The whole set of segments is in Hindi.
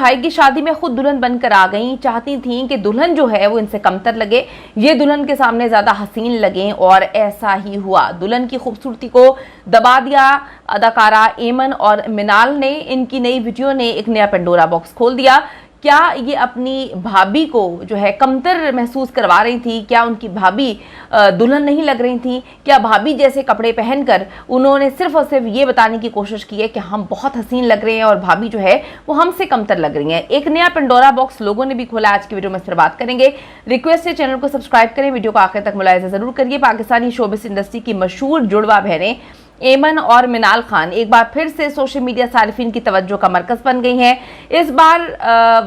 भाई की शादी में खुद दुल्हन बनकर आ गई, चाहती थी कि दुल्हन जो है वो इनसे कमतर लगे, ये दुल्हन के सामने ज्यादा हसीन लगे, और ऐसा ही हुआ। दुल्हन की खूबसूरती को दबा दिया अदाकारा एमन और मिनाल ने। इनकी नई वीडियो ने एक नया पेंडोरा बॉक्स खोल दिया। क्या ये अपनी भाभी को जो है कमतर महसूस करवा रही थी? क्या उनकी भाभी दुल्हन नहीं लग रही थी? क्या भाभी जैसे कपड़े पहनकर उन्होंने सिर्फ और सिर्फ ये बताने की कोशिश की है कि हम बहुत हसीन लग रहे हैं और भाभी जो है वो हमसे कमतर लग रही हैं? एक नया पेंडोरा बॉक्स लोगों ने भी खोला। आज की वीडियो में इस पर बात करेंगे। रिक्वेस्ट है चैनल को सब्सक्राइब करें, वीडियो को आखिर तक मुलाहिजा जरूर करिए। पाकिस्तानी शोबिस इंडस्ट्री की मशहूर जुड़वा बहनें एमन और मिनाल खान एक बार फिर से सोशल मीडिया सारिफिन की तवज्जो का मरकज बन गई हैं। इस बार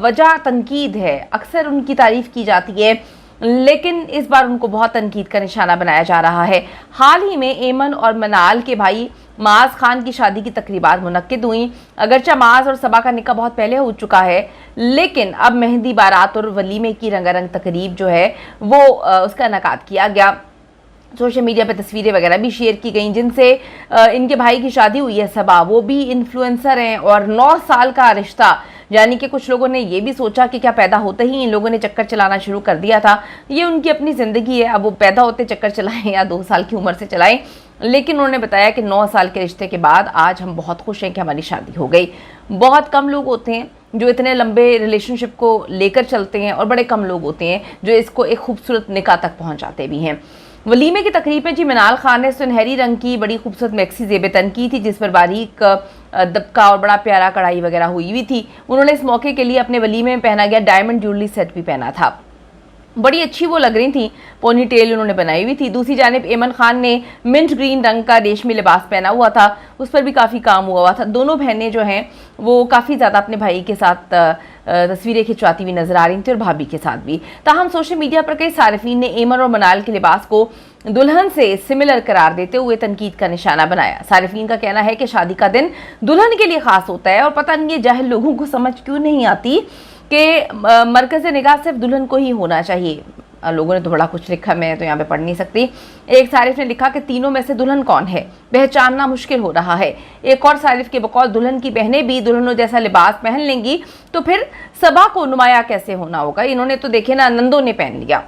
वजह तनकीद है। अक्सर उनकी तारीफ की जाती है, लेकिन इस बार उनको बहुत तनकीद का निशाना बनाया जा रहा है। हाल ही में एमन और मिनाल के भाई माज खान की शादी की तकरीबात मुनक्किद हुई। अगरचे माज और सबा का निकाह बहुत पहले हो चुका है, लेकिन अब मेहंदी बारात और वलीमे की रंगारंग तकरीब जो है वो उसका इनेकाद किया गया। सोशल मीडिया पे तस्वीरें वगैरह भी शेयर की गई जिनसे इनके भाई की शादी हुई है। सबा वो भी इन्फ्लुएंसर हैं और 9 साल का रिश्ता, यानी कि कुछ लोगों ने ये भी सोचा कि क्या पैदा होते ही इन लोगों ने चक्कर चलाना शुरू कर दिया था। ये उनकी अपनी ज़िंदगी है, अब वो पैदा होते चक्कर चलाएं या 2 साल की उम्र से चलाएं, लेकिन उन्होंने बताया कि 9 साल के रिश्ते के बाद आज हम बहुत खुश हैं कि हमारी शादी हो गई। बहुत कम लोग होते हैं जो इतने लंबे रिलेशनशिप को लेकर चलते हैं, और बड़े कम लोग होते हैं जो इसको एक खूबसूरत निकाह तक पहुँचाते भी हैं। वलीमे की तकरीब में जी मिनाल खान ने सुनहरी रंग की बड़ी खूबसूरत मैक्सी ज़ेब-ए-तन की थी, जिस पर बारीक दबका और बड़ा प्यारा कढ़ाई वगैरह हुई हुई थी। उन्होंने इस मौके के लिए अपने वलीमे में पहना गया डायमंड ज्वेलरी सेट भी पहना था। बड़ी अच्छी वो लग रही थी, पोनी टेल उन्होंने बनाई हुई थी। दूसरी जानिब एमन खान ने मिंट ग्रीन रंग का रेशमी लिबास पहना हुआ था, उस पर भी काफ़ी काम हुआ था। दोनों बहनें जो हैं वो काफ़ी ज़्यादा अपने भाई के साथ तस्वीरें खिंचवाती हुई नजर आ रही थी, और भाभी के साथ भी। ताहम सोशल मीडिया पर कई सारिफीन ने एमन और मिनाल के लिबास को दुल्हन से सिमिलर करार देते हुए तनकीद का निशाना बनाया। सारिफीन का कहना है कि शादी का दिन दुल्हन के लिए खास होता है, और पता नहीं ये जाहिल लोगों को समझ क्यों नहीं आती कि मरकज़ निगाह सिर्फ दुल्हन को ही होना चाहिए। लोगों ने तो बड़ा कुछ लिखा, मैं तो यहाँ पे पढ़ नहीं सकती। एक सारिफ ने लिखा कि तीनों में से दुल्हन कौन है पहचानना मुश्किल हो रहा है। एक और सारिफ के बकौल दुल्हन की बहनें भी दुल्हनों जैसा लिबास पहन लेंगी तो फिर सबा को नुमाया कैसे होना होगा? इन्होंने तो देखे ना, नंदों ने पहन लिया।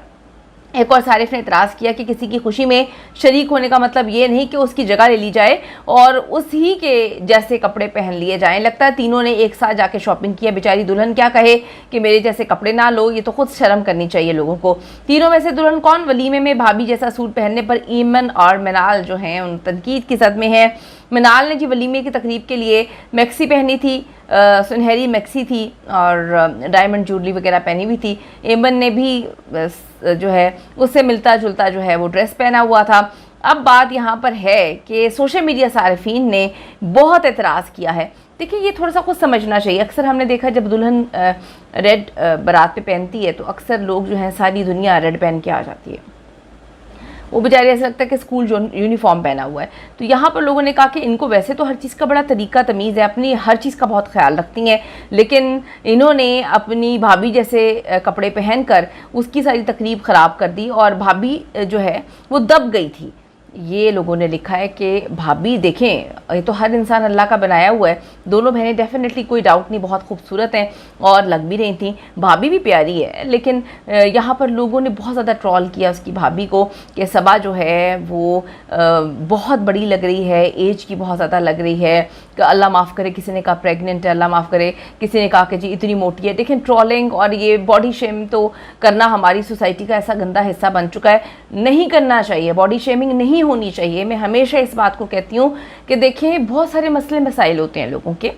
एक और सारिफ ने इतराज़ किया कि किसी की खुशी में शरीक होने का मतलब ये नहीं कि उसकी जगह ले ली जाए और उसी के जैसे कपड़े पहन लिए जाएं। लगता है तीनों ने एक साथ जाके शॉपिंग किया, बेचारी दुल्हन क्या कहे कि मेरे जैसे कपड़े ना लो, ये तो खुद शर्म करनी चाहिए लोगों को। तीनों में से दुल्हन कौन? वलीमे में भाभी जैसा सूट पहनने पर एमन और मिनाल जो हैं उन तनकीद की जद में है। मिनाल ने जी वलीमे की तकरीब के लिए मैक्सी पहनी थी, सुनहरी मैक्सी थी और डायमंड ज्वेलरी वगैरह पहनी हुई थी। एमन ने भी जो है उससे मिलता जुलता जो है वो ड्रेस पहना हुआ था। अब बात यहाँ पर है कि सोशल मीडिया सारिफीन ने बहुत एतराज़ किया है। देखिए, ये थोड़ा सा कुछ समझना चाहिए। अक्सर हमने देखा जब दुल्हन रेड बारात पे पहनती है तो अक्सर लोग जो हैं सारी दुनिया रेड पहन के आ जाती है। वो बेचारे ऐसा लगता है कि स्कूल जो यूनिफॉर्म पहना हुआ है। तो यहाँ पर लोगों ने कहा कि इनको वैसे तो हर चीज़ का बड़ा तरीका तमीज़ है, अपनी हर चीज़ का बहुत ख्याल रखती हैं, लेकिन इन्होंने अपनी भाभी जैसे कपड़े पहनकर उसकी सारी तकरीब ख़राब कर दी और भाभी जो है वो दब गई थी। ये लोगों ने लिखा है कि भाभी देखें, ये तो हर इंसान अल्लाह का बनाया हुआ है। दोनों बहनें डेफिनेटली कोई डाउट नहीं बहुत खूबसूरत हैं और लग भी रही थी। भाभी भी प्यारी है, लेकिन यहाँ पर लोगों ने बहुत ज़्यादा ट्रोल किया उसकी भाभी को कि सबा जो है वो बहुत बड़ी लग रही है, एज की बहुत ज़्यादा लग रही है, कि अल्लाह माफ़ करे किसी ने कहा प्रेग्नेंट है, अल्लाह माफ़ करे किसी ने कहा कि जी इतनी मोटी है। देखें, ट्रोलिंग और ये बॉडी शेम तो करना हमारी सोसाइटी का ऐसा गंदा हिस्सा बन चुका है, नहीं करना चाहिए। बॉडी शेमिंग नहीं होनी चाहिए। मैं हमेशा इस बात को कहती हूँ कि देखें, बहुत सारे मसले मसाइल होते हैं लोगों के,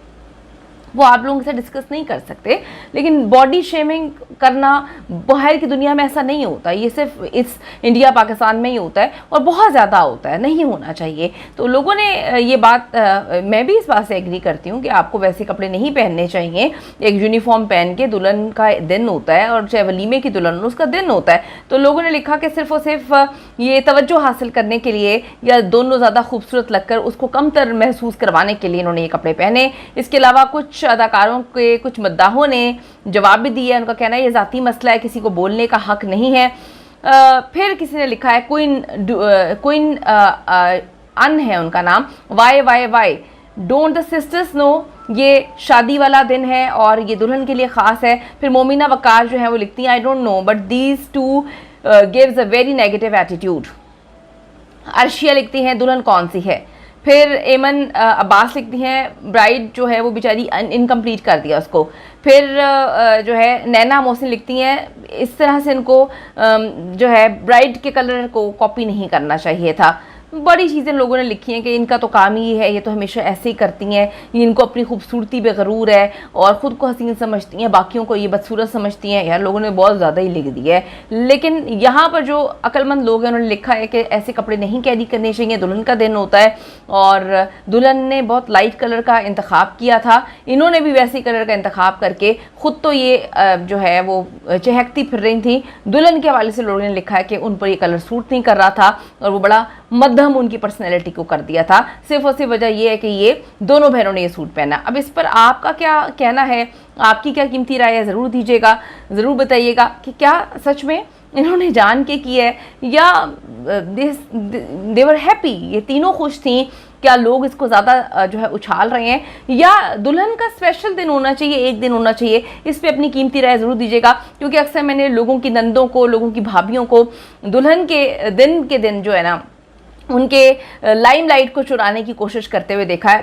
वो आप लोगों से डिस्कस नहीं कर सकते, लेकिन बॉडी शेमिंग करना बाहर की दुनिया में ऐसा नहीं होता। ये सिर्फ इस इंडिया पाकिस्तान में ही होता है और बहुत ज़्यादा होता है, नहीं होना चाहिए। तो लोगों ने ये बात मैं भी इस बात से एग्री करती हूँ कि आपको वैसे कपड़े नहीं पहनने चाहिए। एक यूनिफॉर्म पहन के, दुल्हन का दिन होता है और चाहे वलीमे की दुल्हन उसका दिन होता है। तो लोगों ने लिखा कि सिर्फ और सिर्फ ये तवज्जो हासिल करने के लिए या दोनों ज़्यादा खूबसूरत लगकर उसको कमतर महसूस करवाने के लिए इन्होंने ये कपड़े पहने। इसके अलावा कुछ अदाकारों के कुछ मद्दाहों ने जवाब भी दिया। उनका कहना है ये ज़ाती मसला है, किसी को बोलने का हक नहीं है। फिर किसी ने लिखा है क्वीन अन है उनका नाम, why don't the sisters know ये शादी वाला दिन है और ये दुल्हन के लिए ख़ास है। फिर मोमिना वकार जो है वो लिखती हैं, I don't know but these two gives a very negative attitude. Arshia लिखती हैं, दुल्हन कौन सी है। फिर एमन अब्बास लिखती हैं, ब्राइड जो है वो बेचारी इनकम्प्लीट कर दिया उसको। फिर जो है नैना मोहसिन लिखती हैं, इस तरह से इनको जो है ब्राइड के कलर को कॉपी नहीं करना चाहिए था। बड़ी चीज़ें लोगों ने लिखी हैं कि इनका तो काम ही है, ये तो हमेशा ऐसे ही करती हैं, ये इनको अपनी खूबसूरती पे गरूर है और ख़ुद को हसीन समझती हैं, बाकियों को ये बदसूरत समझती हैं। यार लोगों ने बहुत ज़्यादा ही लिख दिया है। लेकिन यहाँ पर जो अक्लमंद लोग हैं उन्होंने लिखा है कि ऐसे कपड़े नहीं कैरी करने चाहिए, दुल्हन का दिन होता है और दुल्हन ने बहुत लाइट कलर का इंतखाब किया था, इन्होंने भी वैसे कलर का इंतखाब करके ख़ुद तो ये जो है वो चहकती फिर रही थी। दुल्हन के हवाले से लोगों ने लिखा है कि उन पर ये कलर सूट नहीं कर रहा था और वो बड़ा मध्यम उनकी पर्सनैलिटी को कर दिया था। सिर्फ और सिर्फ वजह यह है कि ये दोनों बहनों ने ये सूट पहना। अब इस पर आपका क्या कहना है, आपकी क्या कीमती राय है, ज़रूर दीजिएगा, ज़रूर बताइएगा कि क्या सच में इन्होंने जान के की है या दे वर हैप्पी, ये तीनों खुश थी। क्या लोग इसको ज़्यादा जो है उछाल रहे हैं या दुल्हन का स्पेशल दिन होना चाहिए, एक दिन होना चाहिए? इस पे अपनी कीमती राय ज़रूर दीजिएगा, क्योंकि अक्सर मैंने लोगों की नंदों को, लोगों की भाभियों को दुल्हन के दिन जो है ना उनके लाइमलाइट को चुराने की कोशिश करते हुए देखा है।